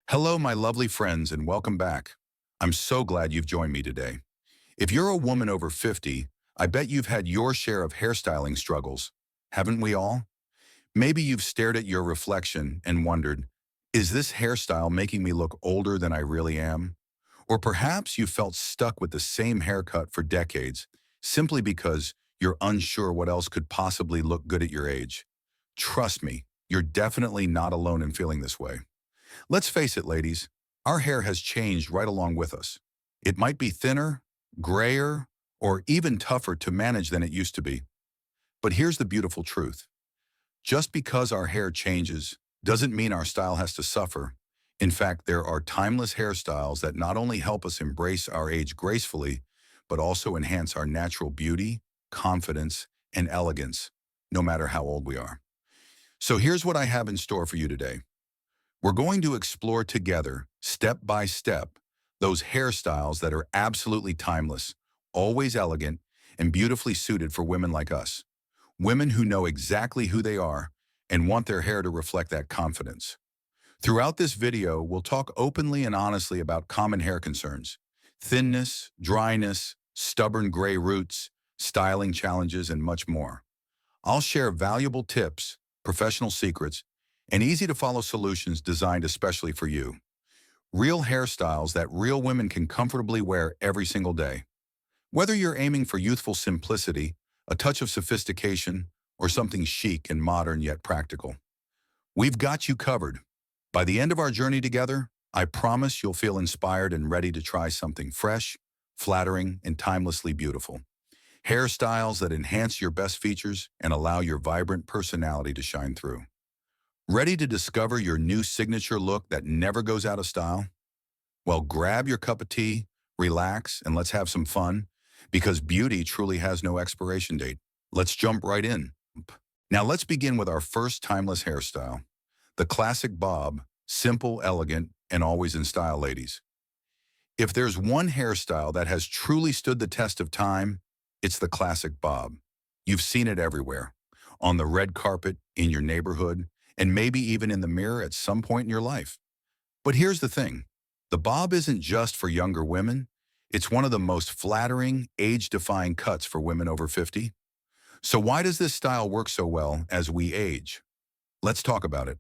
Hello, my lovely friends, and welcome back. I'm so glad you've joined me today. If you're a woman over 50, I bet you've had your share of hairstyling struggles. Haven't we all? Maybe you've stared at your reflection and wondered, is this hairstyle making me look older than I really am? Or perhaps you felt stuck with the same haircut for decades, simply because you're unsure what else could possibly look good at your age. Trust me, you're definitely not alone in feeling this way. Let's face it, ladies, our hair has changed right along with us. It might be thinner, grayer, or even tougher to manage than it used to be. But here's the beautiful truth. Just because our hair changes doesn't mean our style has to suffer. In fact, there are timeless hairstyles that not only help us embrace our age gracefully, but also enhance our natural beauty, confidence, and elegance, no matter how old we are. So here's what I have in store for you today. We're going to explore together, step by step, those hairstyles that are absolutely timeless, always elegant, and beautifully suited for women like us. Women who know exactly who they are and want their hair to reflect that confidence. Throughout this video, we'll talk openly and honestly about common hair concerns: thinness, dryness, stubborn gray roots, styling challenges, and much more. I'll share valuable tips, professional secrets, and easy-to-follow solutions designed especially for you. Real hairstyles that real women can comfortably wear every single day. Whether you're aiming for youthful simplicity, a touch of sophistication, or something chic and modern yet practical, we've got you covered. By the end of our journey together, I promise you'll feel inspired and ready to try something fresh, flattering, and timelessly beautiful. Hairstyles that enhance your best features and allow your vibrant personality to shine through. Ready to discover your new signature look that never goes out of style? Well, grab your cup of tea, relax, and let's have some fun, because beauty truly has no expiration date. Let's jump right in. Now let's begin with our first timeless hairstyle, the classic bob, simple, elegant, and always in style, ladies. If there's one hairstyle that has truly stood the test of time, it's the classic bob. You've seen it everywhere, on the red carpet, in your neighborhood, and maybe even in the mirror at some point in your life. But here's the thing. The bob isn't just for younger women. It's one of the most flattering, age-defying cuts for women over 50. So why does this style work so well as we age? Let's talk about it.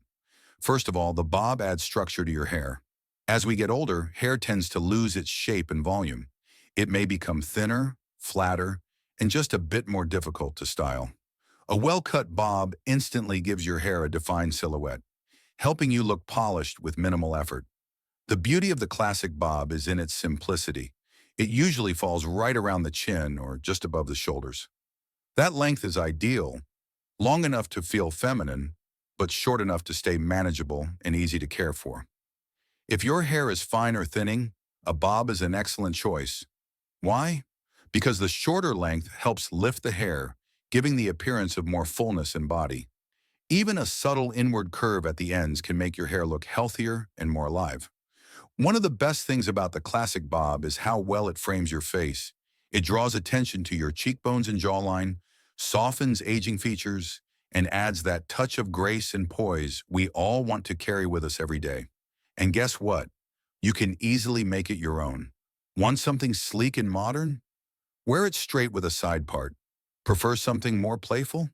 First of all, the bob adds structure to your hair. As we get older, hair tends to lose its shape and volume. It may become thinner, flatter, and just a bit more difficult to style. A well-cut bob instantly gives your hair a defined silhouette, helping you look polished with minimal effort. The beauty of the classic bob is in its simplicity. It usually falls right around the chin or just above the shoulders. That length is ideal, long enough to feel feminine, but short enough to stay manageable and easy to care for. If your hair is fine or thinning, a bob is an excellent choice. Why? Because the shorter length helps lift the hair, giving the appearance of more fullness and body. Even a subtle inward curve at the ends can make your hair look healthier and more alive. One of the best things about the classic bob is how well it frames your face. It draws attention to your cheekbones and jawline, softens aging features, and adds that touch of grace and poise we all want to carry with us every day. And guess what? You can easily make it your own. Want something sleek and modern? Wear it straight with a side part. Prefer something more playful?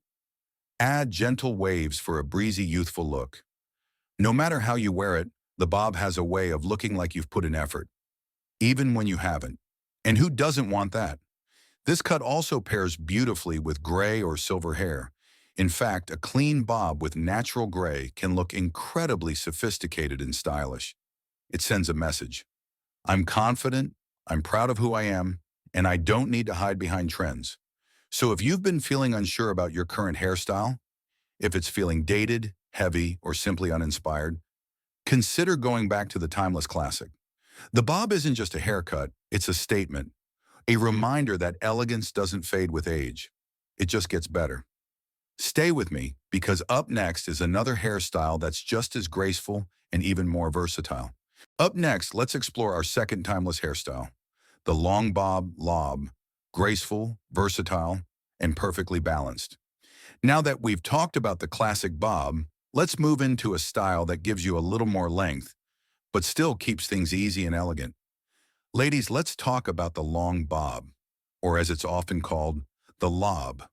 Add gentle waves for a breezy, youthful look. No matter how you wear it, the bob has a way of looking like you've put in effort, even when you haven't. And who doesn't want that? This cut also pairs beautifully with gray or silver hair. In fact, a clean bob with natural gray can look incredibly sophisticated and stylish. It sends a message. I'm confident, I'm proud of who I am, and I don't need to hide behind trends. So if you've been feeling unsure about your current hairstyle, if it's feeling dated, heavy, or simply uninspired, consider going back to the timeless classic. The bob isn't just a haircut, it's a statement, a reminder that elegance doesn't fade with age. It just gets better. Stay with me, because up next is another hairstyle that's just as graceful and even more versatile. Up next, let's explore our second timeless hairstyle, the long bob lob, graceful, versatile, and perfectly balanced. Now that we've talked about the classic bob, let's move into a style that gives you a little more length, but still keeps things easy and elegant. Ladies, let's talk about the long bob, or as it's often called, the lob.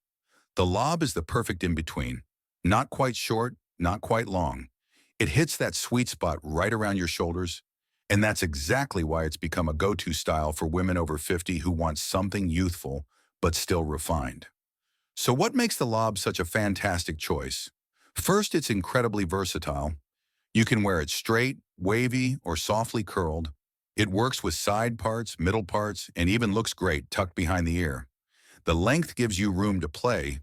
The lob is the perfect in-between. Not quite short, not quite long. It hits that sweet spot right around your shoulders, and that's exactly why it's become a go-to style for women over 50 who want something youthful but still refined. So what makes the lob such a fantastic choice? First, it's incredibly versatile. You can wear it straight, wavy, or softly curled. It works with side parts, middle parts, and even looks great tucked behind the ear. The length gives you room to play,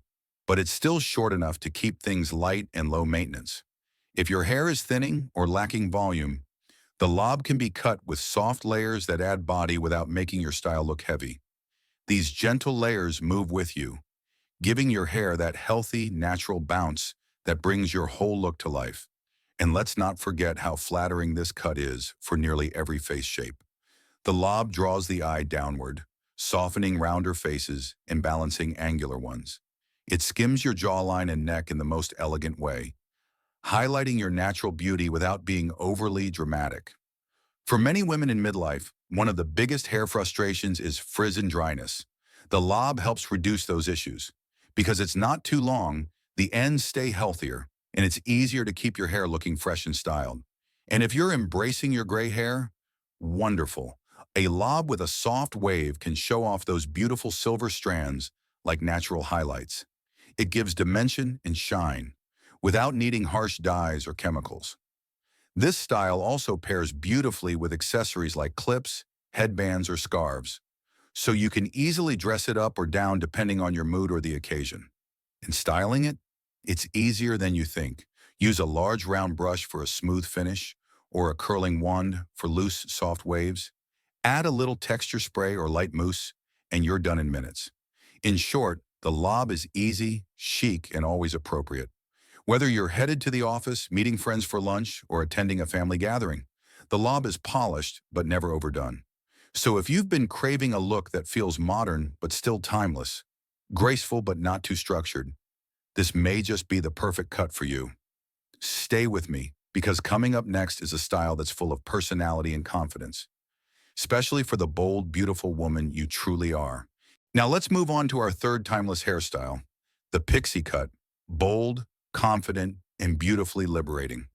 but it's still short enough to keep things light and low maintenance. If your hair is thinning or lacking volume, the lob can be cut with soft layers that add body without making your style look heavy. These gentle layers move with you, giving your hair that healthy, natural bounce that brings your whole look to life. And let's not forget how flattering this cut is for nearly every face shape. The lob draws the eye downward, softening rounder faces and balancing angular ones. It skims your jawline and neck in the most elegant way, highlighting your natural beauty without being overly dramatic. For many women in midlife, one of the biggest hair frustrations is frizz and dryness. The lob helps reduce those issues. Because it's not too long, the ends stay healthier, and it's easier to keep your hair looking fresh and styled. And if you're embracing your gray hair, wonderful. A lob with a soft wave can show off those beautiful silver strands like natural highlights. It gives dimension and shine, without needing harsh dyes or chemicals. This style also pairs beautifully with accessories like clips, headbands, or scarves, so you can easily dress it up or down depending on your mood or the occasion. In styling it, it's easier than you think. Use a large round brush for a smooth finish, or a curling wand for loose, soft waves. Add a little texture spray or light mousse, and you're done in minutes. In short, the lob is easy, chic, and always appropriate. Whether you're headed to the office, meeting friends for lunch, or attending a family gathering, the lob is polished but never overdone. So if you've been craving a look that feels modern but still timeless, graceful but not too structured, this may just be the perfect cut for you. Stay with me, because coming up next is a style that's full of personality and confidence, especially for the bold, beautiful woman you truly are. Now let's move on to our third timeless hairstyle, the pixie cut, bold, confident, and beautifully liberating.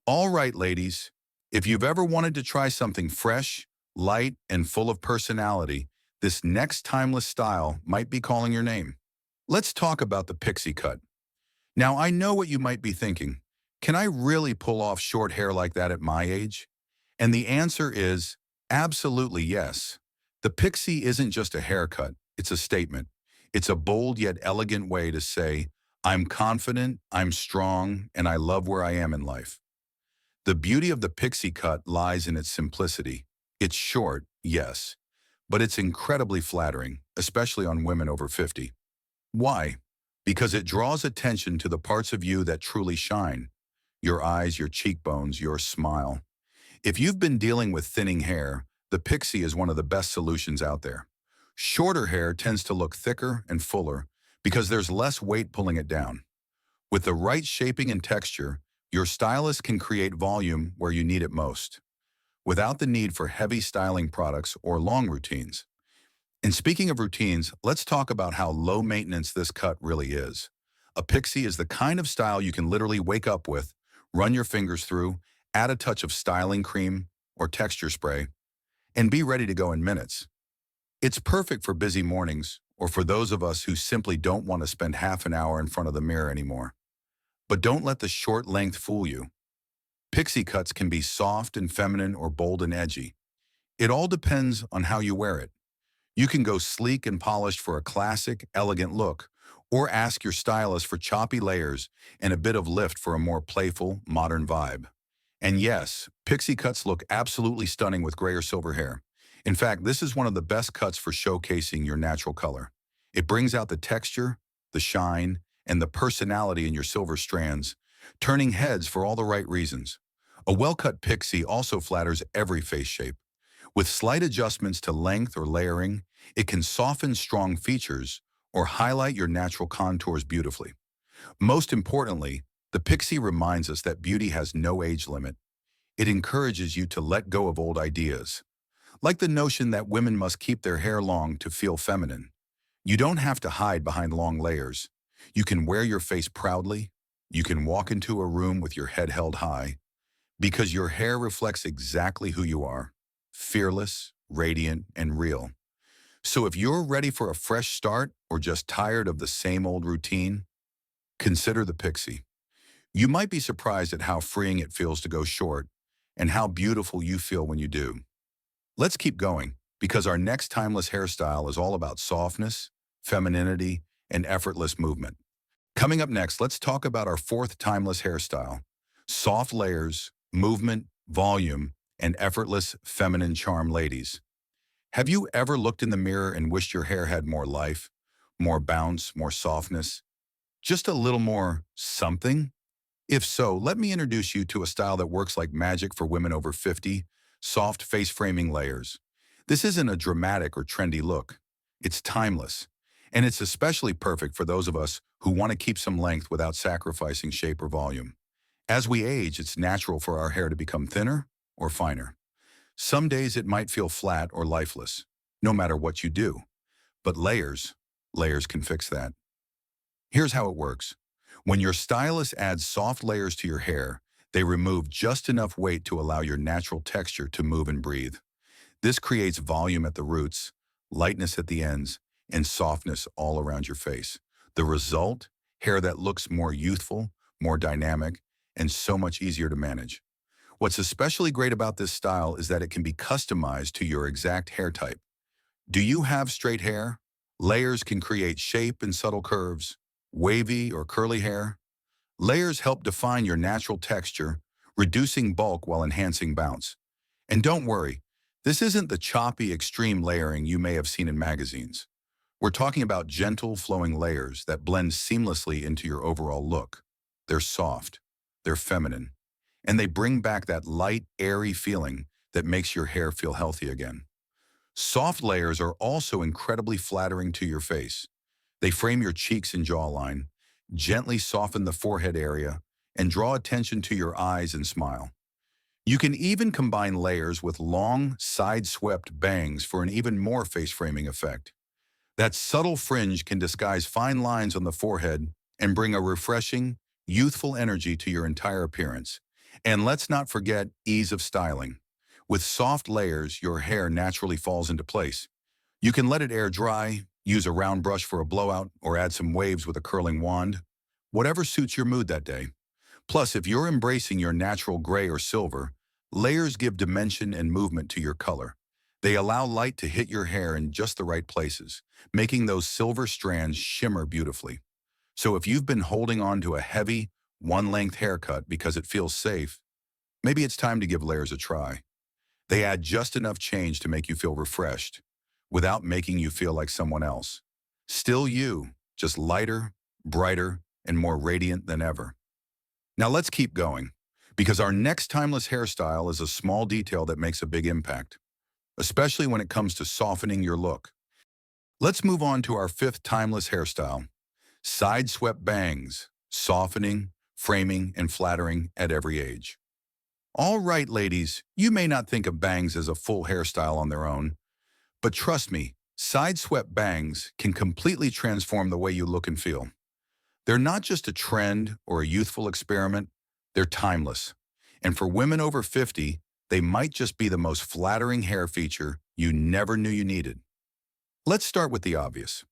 All right, ladies, if you've ever wanted to try something fresh, light, and full of personality, this next timeless style might be calling your name. Let's talk about the pixie cut. Now, I know what you might be thinking. Can I really pull off short hair like that at my age? And the answer is absolutely yes. The pixie isn't just a haircut, it's a statement. It's a bold yet elegant way to say, I'm confident, I'm strong, and I love where I am in life. The beauty of the pixie cut lies in its simplicity. It's short, yes, but it's incredibly flattering, especially on women over 50. Why? Because it draws attention to the parts of you that truly shine. Your eyes, your cheekbones, your smile. If you've been dealing with thinning hair, the pixie is one of the best solutions out there. Shorter hair tends to look thicker and fuller because there's less weight pulling it down. With the right shaping and texture, your stylist can create volume where you need it most, without the need for heavy styling products or long routines. And speaking of routines, let's talk about how low maintenance this cut really is. A pixie is the kind of style you can literally wake up with, run your fingers through, add a touch of styling cream or texture spray, and be ready to go in minutes. It's perfect for busy mornings or for those of us who simply don't want to spend half an hour in front of the mirror anymore. But don't let the short length fool you. Pixie cuts can be soft and feminine or bold and edgy. It all depends on how you wear it. You can go sleek and polished for a classic, elegant look, or ask your stylist for choppy layers and a bit of lift for a more playful, modern vibe. And yes, pixie cuts look absolutely stunning with gray or silver hair. In fact, this is one of the best cuts for showcasing your natural color. It brings out the texture, the shine, and the personality in your silver strands, turning heads for all the right reasons. A well-cut pixie also flatters every face shape. With slight adjustments to length or layering, it can soften strong features or highlight your natural contours beautifully. Most importantly, the pixie reminds us that beauty has no age limit. It encourages you to let go of old ideas, like the notion that women must keep their hair long to feel feminine. You don't have to hide behind long layers. You can wear your face proudly. You can walk into a room with your head held high because your hair reflects exactly who you are, fearless, radiant, and real. So if you're ready for a fresh start or just tired of the same old routine, consider the Pixie. You might be surprised at how freeing it feels to go short and how beautiful you feel when you do. Let's keep going because our next timeless hairstyle is all about softness, femininity, and effortless movement. Coming up next, let's talk about our fourth timeless hairstyle: soft layers, movement, volume, and effortless feminine charm. Ladies, have you ever looked in the mirror and wished your hair had more life, more bounce, more softness, just a little more something? If so, let me introduce you to a style that works like magic for women over 50, soft face framing layers. This isn't a dramatic or trendy look. It's timeless. And it's especially perfect for those of us who want to keep some length without sacrificing shape or volume. As we age, it's natural for our hair to become thinner or finer. Some days it might feel flat or lifeless, no matter what you do. But layers can fix that. Here's how it works. When your stylist adds soft layers to your hair, they remove just enough weight to allow your natural texture to move and breathe. This creates volume at the roots, lightness at the ends, and softness all around your face. The result? Hair that looks more youthful, more dynamic, and so much easier to manage. What's especially great about this style is that it can be customized to your exact hair type. Do you have straight hair? Layers can create shape and subtle curves, wavy or curly hair. Layers help define your natural texture, reducing bulk while enhancing bounce. And don't worry, this isn't the choppy, extreme layering you may have seen in magazines. We're talking about gentle, flowing layers that blend seamlessly into your overall look. They're soft, they're feminine, and they bring back that light, airy feeling that makes your hair feel healthy again. Soft layers are also incredibly flattering to your face. They frame your cheeks and jawline, gently soften the forehead area, and draw attention to your eyes and smile. You can even combine layers with long, side-swept bangs for an even more face-framing effect. That subtle fringe can disguise fine lines on the forehead and bring a refreshing, youthful energy to your entire appearance. And let's not forget ease of styling. With soft layers, your hair naturally falls into place. You can let it air dry, use a round brush for a blowout, or add some waves with a curling wand. Whatever suits your mood that day. Plus, if you're embracing your natural gray or silver, layers give dimension and movement to your color. They allow light to hit your hair in just the right places, making those silver strands shimmer beautifully. So if you've been holding on to a heavy, one-length haircut because it feels safe, maybe it's time to give layers a try. They add just enough change to make you feel refreshed, without making you feel like someone else. Still you, just lighter, brighter, and more radiant than ever. Now let's keep going, because our next timeless hairstyle is a small detail that makes a big impact, especially when it comes to softening your look. Let's move on to our fifth timeless hairstyle: side-swept bangs, softening, framing, and flattering at every age. All right, ladies, you may not think of bangs as a full hairstyle on their own, but trust me, side-swept bangs can completely transform the way you look and feel. They're not just a trend or a youthful experiment, they're timeless. And for women over 50, they might just be the most flattering hair feature you never knew you needed. Let's start with the obvious.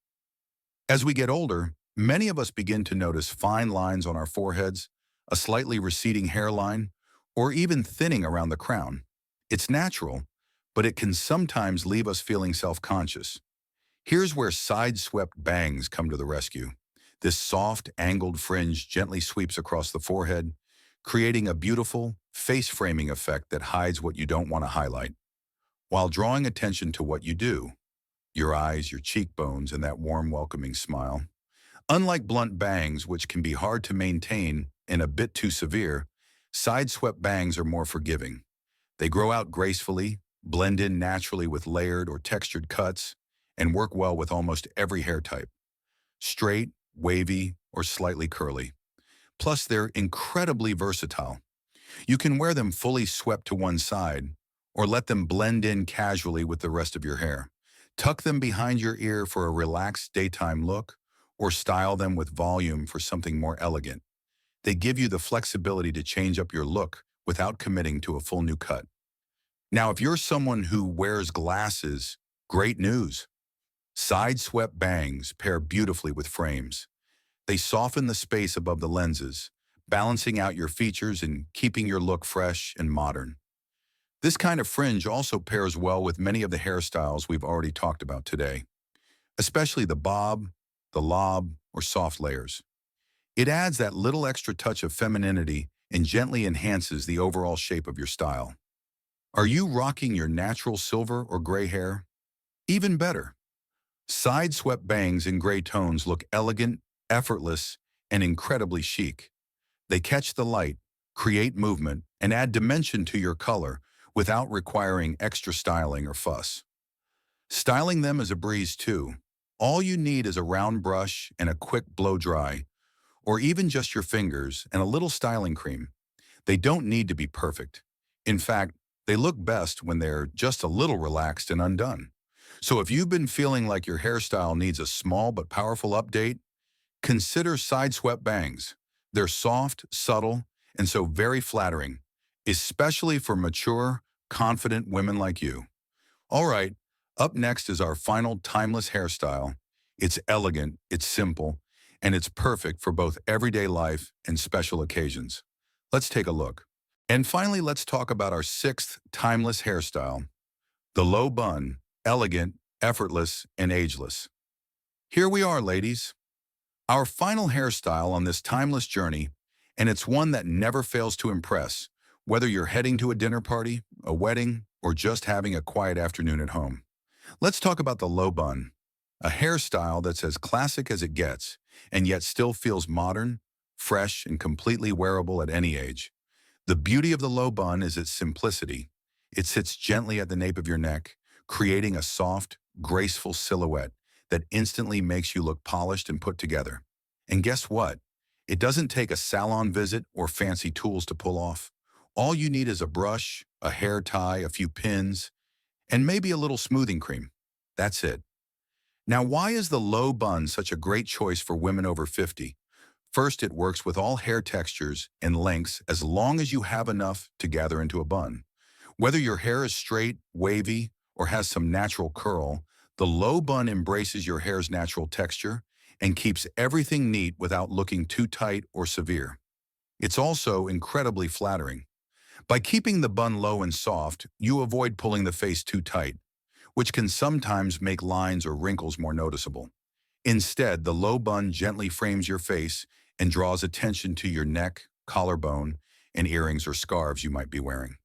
As we get older, many of us begin to notice fine lines on our foreheads, a slightly receding hairline, or even thinning around the crown. It's natural, but it can sometimes leave us feeling self-conscious. Here's where side-swept bangs come to the rescue. This soft, angled fringe gently sweeps across the forehead, creating a beautiful, face-framing effect that hides what you don't want to highlight, while drawing attention to what you do: your eyes, your cheekbones, and that warm, welcoming smile. Unlike blunt bangs, which can be hard to maintain and a bit too severe, side-swept bangs are more forgiving. They grow out gracefully, blend in naturally with layered or textured cuts, and work well with almost every hair type: straight, wavy, or slightly curly. Plus, they're incredibly versatile. You can wear them fully swept to one side, or let them blend in casually with the rest of your hair. Tuck them behind your ear for a relaxed daytime look, or style them with volume for something more elegant. They give you the flexibility to change up your look without committing to a full new cut. Now, if you're someone who wears glasses, great news. Side-swept bangs pair beautifully with frames. They soften the space above the lenses, balancing out your features and keeping your look fresh and modern. This kind of fringe also pairs well with many of the hairstyles we've already talked about today, especially the bob, the lob, or soft layers. It adds that little extra touch of femininity and gently enhances the overall shape of your style. Are you rocking your natural silver or gray hair? Even better. Side-swept bangs in gray tones look elegant, effortless, and incredibly chic. They catch the light, create movement, and add dimension to your color without requiring extra styling or fuss. Styling them is a breeze too. All you need is a round brush and a quick blow dry, or even just your fingers and a little styling cream. They don't need to be perfect. In fact, they look best when they're just a little relaxed and undone. So if you've been feeling like your hairstyle needs a small but powerful update, consider side-swept bangs. They're soft, subtle, and so very flattering, especially for mature, confident women like you. All right, up next is our final timeless hairstyle. It's elegant, it's simple, and it's perfect for both everyday life and special occasions. Let's take a look. And finally, let's talk about our sixth timeless hairstyle, the low bun, elegant, effortless, and ageless. Here we are, ladies. Our final hairstyle on this timeless journey, and it's one that never fails to impress, whether you're heading to a dinner party, a wedding, or just having a quiet afternoon at home. Let's talk about the low bun, a hairstyle that's as classic as it gets, and yet still feels modern, fresh, and completely wearable at any age. The beauty of the low bun is its simplicity. It sits gently at the nape of your neck, creating a soft, graceful silhouette that instantly makes you look polished and put together. And guess what? It doesn't take a salon visit or fancy tools to pull off. All you need is a brush, a hair tie, a few pins, and maybe a little smoothing cream. That's it. Now, why is the low bun such a great choice for women over 50? First, it works with all hair textures and lengths as long as you have enough to gather into a bun. Whether your hair is straight, wavy, or has some natural curl, the low bun embraces your hair's natural texture and keeps everything neat without looking too tight or severe. It's also incredibly flattering. By keeping the bun low and soft, you avoid pulling the face too tight, which can sometimes make lines or wrinkles more noticeable. Instead, the low bun gently frames your face and draws attention to your neck, collarbone, and earrings or scarves you might be wearing.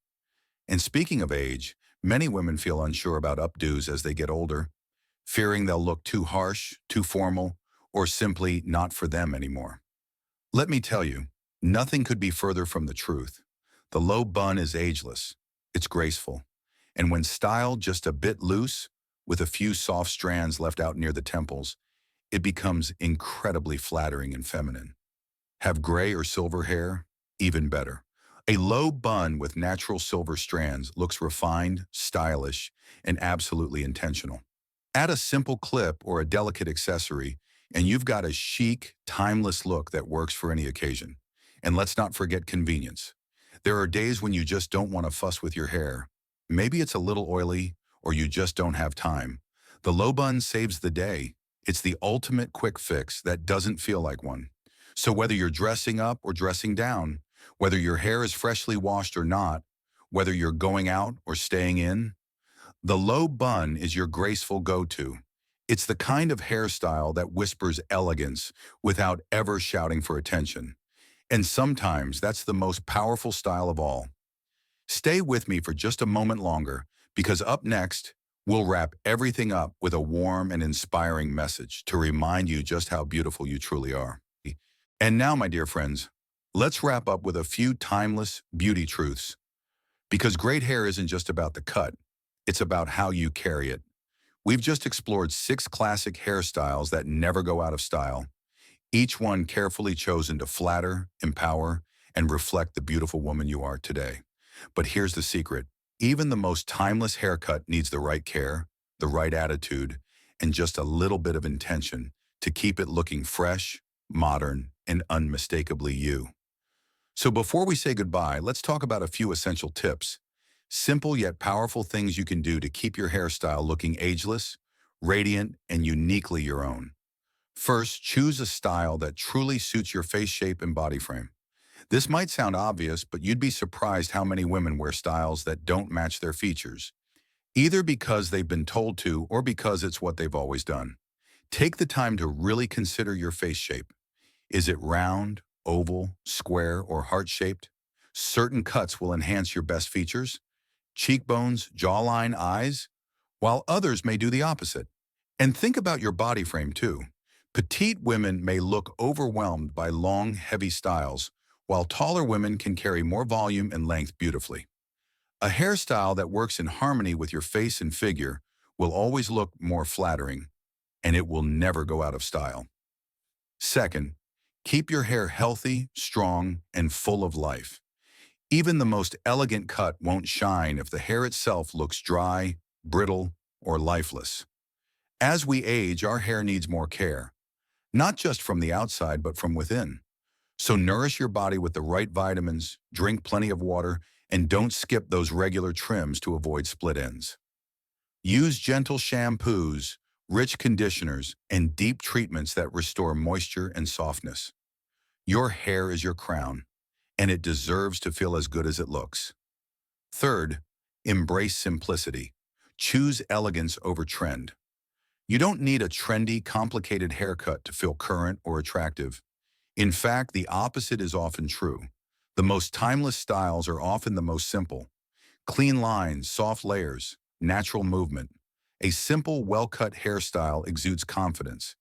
And speaking of age, many women feel unsure about updos as they get older, fearing they'll look too harsh, too formal, or simply not for them anymore. Let me tell you, nothing could be further from the truth. The low bun is ageless, it's graceful, and when styled just a bit loose, with a few soft strands left out near the temples, it becomes incredibly flattering and feminine. Have gray or silver hair? Even better. A low bun with natural silver strands looks refined, stylish, and absolutely intentional. Add a simple clip or a delicate accessory, and you've got a chic, timeless look that works for any occasion. And let's not forget convenience. There are days when you just don't want to fuss with your hair. Maybe it's a little oily, or you just don't have time. The low bun saves the day. It's the ultimate quick fix that doesn't feel like one. So whether you're dressing up or dressing down, whether your hair is freshly washed or not, whether you're going out or staying in, the low bun is your graceful go-to. It's the kind of hairstyle that whispers elegance without ever shouting for attention. And sometimes that's the most powerful style of all. Stay with me for just a moment longer, because up next, we'll wrap everything up with a warm and inspiring message to remind you just how beautiful you truly are. And now, my dear friends, let's wrap up with a few timeless beauty truths. Because great hair isn't just about the cut, it's about how you carry it. We've just explored 6 classic hairstyles that never go out of style, each one carefully chosen to flatter, empower, and reflect the beautiful woman you are today. But here's the secret. Even the most timeless haircut needs the right care, the right attitude, and just a little bit of intention to keep it looking fresh, modern, and unmistakably you. So before we say goodbye, let's talk about a few essential tips. Simple yet powerful things you can do to keep your hairstyle looking ageless, radiant, and uniquely your own. First, choose a style that truly suits your face shape and body frame. This might sound obvious, but you'd be surprised how many women wear styles that don't match their features, either because they've been told to or because it's what they've always done. Take the time to really consider your face shape. Is it round, oval, square, or heart-shaped? Certain cuts will enhance your best features, cheekbones, jawline, eyes, while others may do the opposite. And think about your body frame too. Petite women may look overwhelmed by long, heavy styles, while taller women can carry more volume and length beautifully. A hairstyle that works in harmony with your face and figure will always look more flattering, and it will never go out of style. Second, keep your hair healthy, strong, and full of life. Even the most elegant cut won't shine if the hair itself looks dry, brittle, or lifeless. As we age, our hair needs more care, not just from the outside, but from within. So nourish your body with the right vitamins, drink plenty of water, and don't skip those regular trims to avoid split ends. Use gentle shampoos, rich conditioners, and deep treatments that restore moisture and softness. Your hair is your crown, and it deserves to feel as good as it looks. Third, embrace simplicity. Choose elegance over trend. You don't need a trendy, complicated haircut to feel current or attractive. In fact, the opposite is often true. The most timeless styles are often the most simple. Clean lines, soft layers, natural movement. A simple, well-cut hairstyle exudes confidence.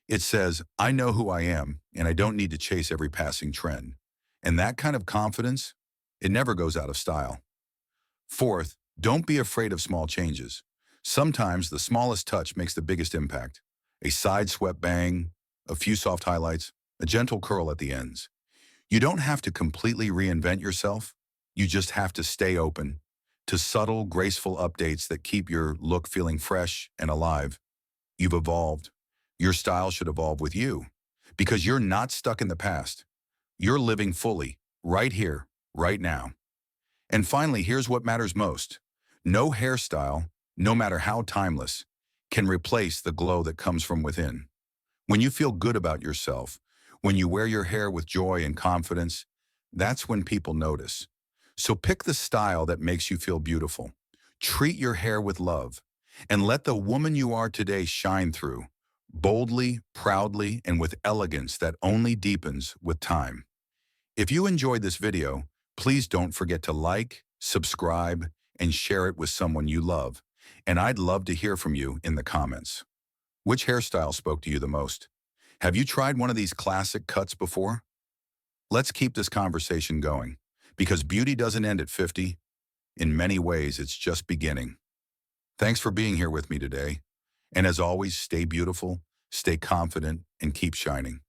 It says, I know who I am, and I don't need to chase every passing trend. And that kind of confidence, it never goes out of style. Fourth, don't be afraid of small changes. Sometimes the smallest touch makes the biggest impact. A side swept bang, a few soft highlights, a gentle curl at the ends. You don't have to completely reinvent yourself. You just have to stay open to subtle, graceful updates that keep your look feeling fresh and alive. You've evolved. Your style should evolve with you because you're not stuck in the past. You're living fully, right here, right now. And finally, here's what matters most. No hairstyle, no matter how timeless, can replace the glow that comes from within. When you feel good about yourself, when you wear your hair with joy and confidence, that's when people notice. So pick the style that makes you feel beautiful. Treat your hair with love, and let the woman you are today shine through, boldly, proudly, and with elegance that only deepens with time. If you enjoyed this video, please don't forget to like, subscribe, and share it with someone you love. And I'd love to hear from you in the comments. Which hairstyle spoke to you the most? Have you tried one of these classic cuts before? Let's keep this conversation going, because beauty doesn't end at 50. In many ways, it's just beginning. Thanks for being here with me today. And as always, stay beautiful, stay confident, and keep shining.